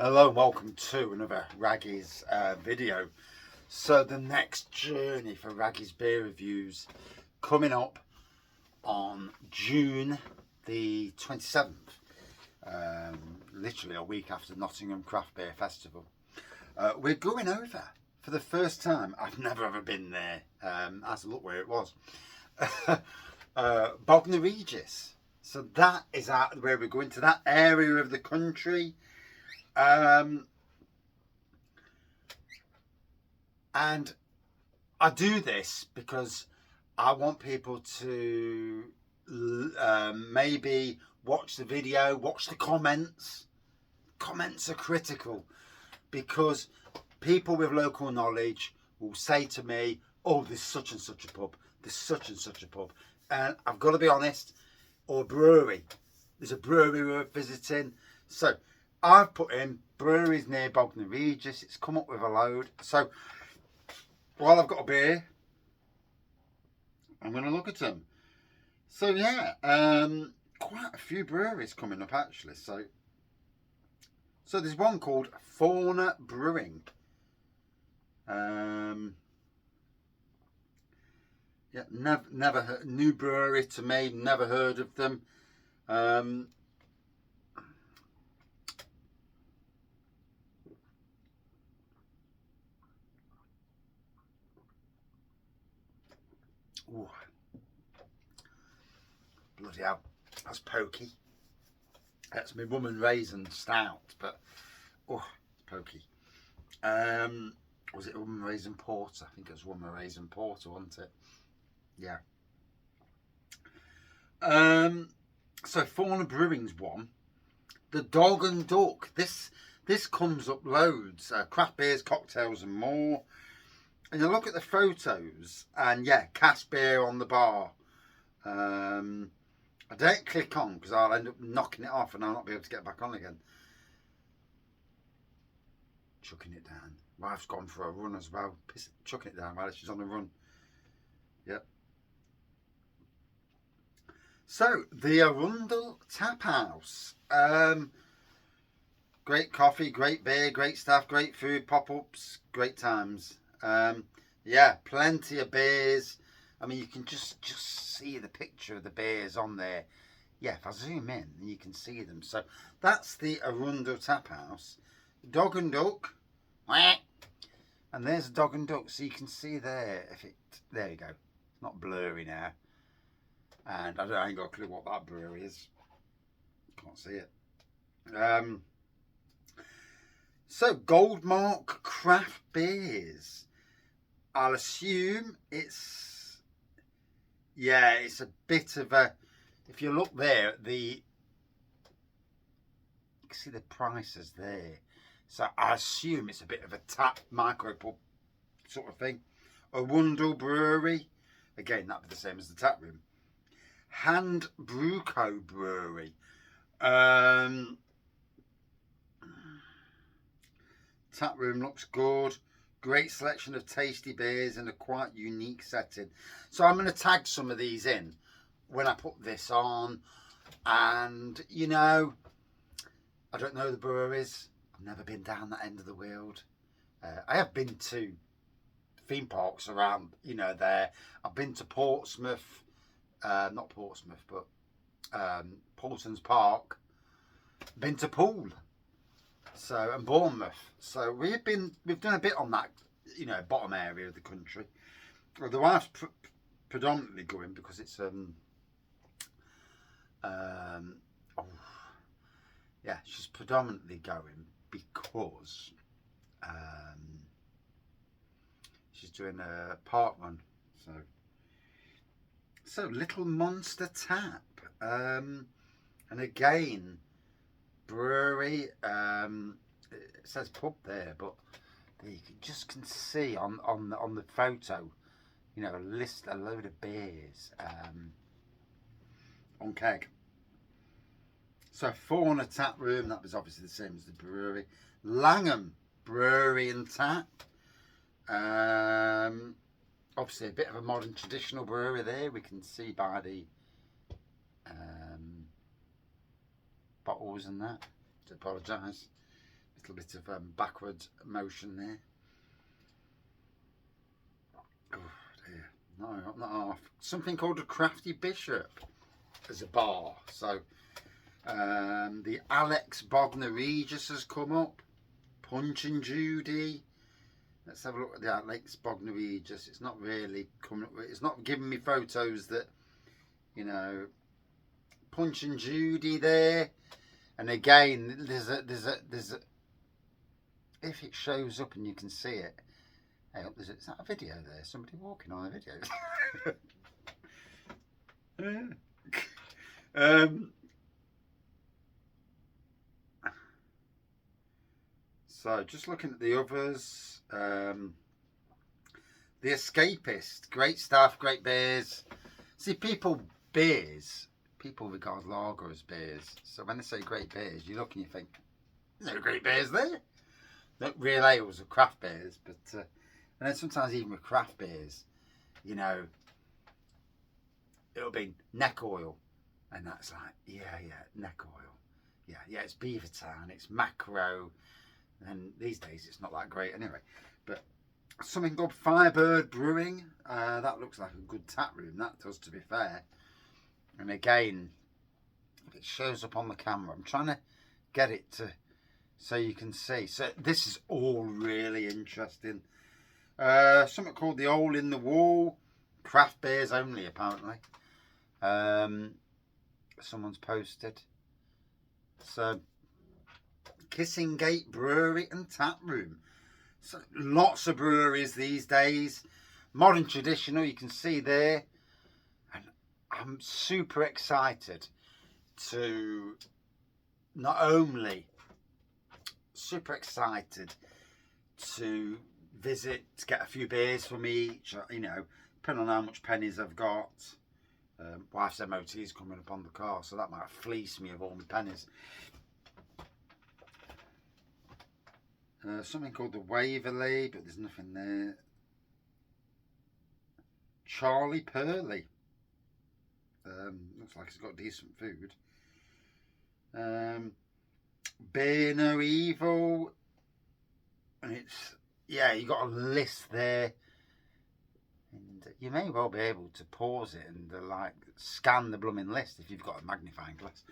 Hello and welcome to another Wraggys video. So the next journey for Wraggys Beer Reviews coming up on June the 27th, literally a week after Nottingham Craft Beer Festival. We're going over for the first time. I've never ever been there. I had to look where it was. Bognor Regis. So that is where we're going, to that area of the country. And I do this because I want people to maybe watch the video, watch the comments. Comments are critical because people with local knowledge will say to me, oh, there's such and such a pub, there's such and such a pub. And I've got to be honest, or brewery. There's a brewery we're visiting. So I've put in breweries near Bognor Regis. It's come up with a load. So while I've got a beer, I'm going to look at them. So yeah, quite a few breweries coming up actually. So there's one called Fauna Brewing. Yeah, never heard, new brewery to me. Never heard of them. Ooh. Bloody hell, that's pokey. That's my rum and raisin stout, but oh, it's pokey. Was it rum and raisin porter? I think it was rum and raisin porter, wasn't it? Yeah. So Fauna Brewing's one. The Dog and Duck. This comes up loads. Craft beers, cocktails, and more. And you look at the photos, and yeah, cast beer on the bar. I don't click on because I'll end up knocking it off and I'll not be able to get back on again. Chucking it down. Wife's gone for a run as well. Chucking it down while she's on a run. Yep. So, the Arundel Tap House. Great coffee, great beer, great staff, great food, pop-ups, great times. Yeah, plenty of beers. I mean, you can just see the picture of the beers on there. Yeah, if I zoom in, you can see them. So that's the Arundel Tap House. Dog and Duck. And there's a Dog and Duck, so you can see there. There you go. It's not blurry now. And I ain't got a clue what that brewery is. Can't see it. So Goldmark Craft Beers. I'll assume it's a bit of a, if you look there, you can see the prices there. So I assume it's a bit of a tap micro pub sort of thing. Arundel Brewery, again that'd be the same as the tap room. Hand Brew Co Brewery. Tap room looks good. Great selection of tasty beers in a quite unique setting. So I'm going to tag some of these in when I put this on. And, you know, I don't know the breweries. I've never been down that end of the world. I have been to theme parks around, you know, there. I've been to Portsmouth. Not Portsmouth, but Paulson's Park. Been to Poole. So, and Bournemouth. So we've done a bit on that, you know, bottom area of the country. Well, the wife's predominantly going because it's she's predominantly going because she's doing a park run. So Little Monster Tap, and again, brewery. It says pub there, but you can see on the photo, you know, a load of beers on keg. So Fauna Tap Room, that was obviously the same as the brewery. Langham Brewery and Tap. Obviously a bit of a modern traditional brewery there. We can see by the bottles and that. To apologise. Little bit of backward motion there. Oh dear, no, not half. Something called a Crafty Bishop as a bar. So the Alex Bognor Regis has come up. Punch and Judy. Let's have a look at the Alex Bognor Regis. It's not really coming up. It's not giving me photos that, you know. Punch and Judy there. And again, there's a if it shows up and you can see it. Hey, is that a video there? Somebody walking on a video. So just looking at the others, the Escapist, great stuff, great beers. See, people regard lager as beers. So when they say great beers, you look and you think, there's no great beers there. Not real ales or craft beers, but and then sometimes even with craft beers, you know, it'll be neck oil, and that's like, yeah, neck oil, yeah, it's Beavertown, it's Macro, and these days it's not that great anyway. But something called Firebird Brewing, that looks like a good tap room. That does, to be fair. And again, if it shows up on the camera, I'm trying to get it to so you can see. So this is all really interesting. Something called the Hole in the Wall, craft beers only apparently. Someone's posted. So Kissing Gate Brewery and Tap Room. So lots of breweries these days. Modern traditional, you can see there. And I'm super excited to not only to visit, to get a few beers from each, you know, depending on how much pennies I've got. Wife's MOT is coming up on the car, so that might fleece me of all my pennies. Something called the Waverley, but there's nothing there. Charlie Pearly. Looks like it's got decent food. Beer No Evil. And it's, yeah, you got a list there. And you may well be able to pause it and like scan the blooming list if you've got a magnifying glass.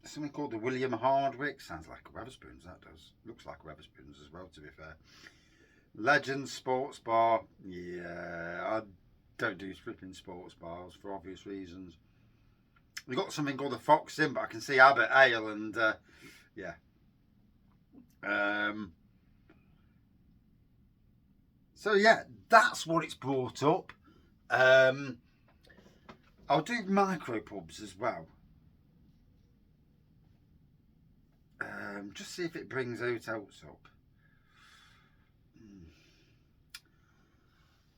Something called the William Hardwick. Sounds like a Wetherspoons, that does. Looks like Wetherspoons as well, to be fair. Legends Sports Bar. Yeah, I don't do flipping sports bars for obvious reasons. We've got something called the Fox Inn, but I can see Abbott Ale and yeah. So yeah, that's what it's brought up. I'll do micro pubs as well. Just see if it brings out else up.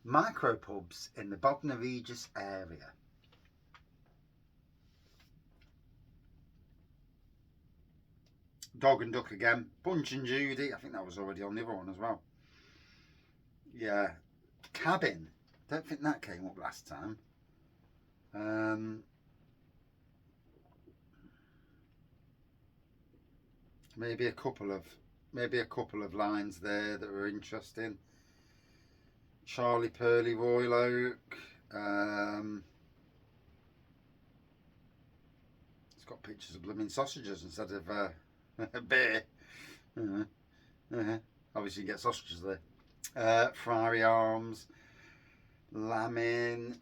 Micro pubs in the Bognor Regis area. Dog and Duck again. Punch and Judy. I think that was already on the other one as well. Yeah. Cabin. Don't think that came up last time. Maybe a couple of lines there that were interesting. Charlie Pearly Royal Oak. It's got pictures of blooming sausages instead of beer. Obviously you get sausages there. Friary Arms. Lamin.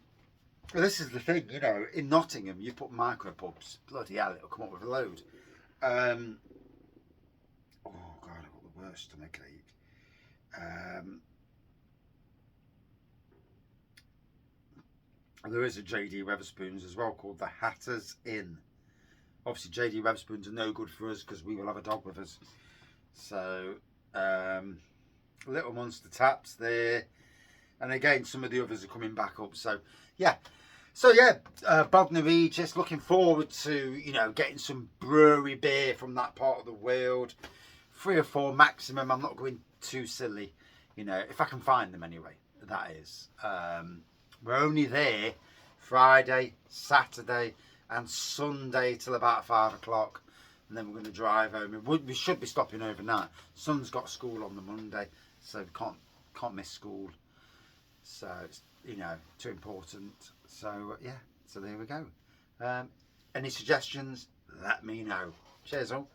Well, this is the thing, you know, in Nottingham you put micro pubs. Bloody hell, it'll come up with a load. Oh God, I've got the worst stomach ache. There is a JD Wetherspoons as well called the Hatter's Inn. Obviously JD Wetherspoons are no good for us because we will have a dog with us. So Little Monster Taps there, and again some of the others are coming back up. So yeah, Bognor Regis, looking forward to, you know, getting some brewery beer from that part of the world. 3 or 4 maximum. I'm not going too silly, you know, if I can find them anyway, that is. We're only there Friday, Saturday and Sunday till about 5 o'clock. and then we're going to drive home. We should be stopping overnight. Son's got school on the Monday, so we can't miss school. So it's, you know, too important. So yeah, so there we go. Any suggestions? Let me know. Cheers all.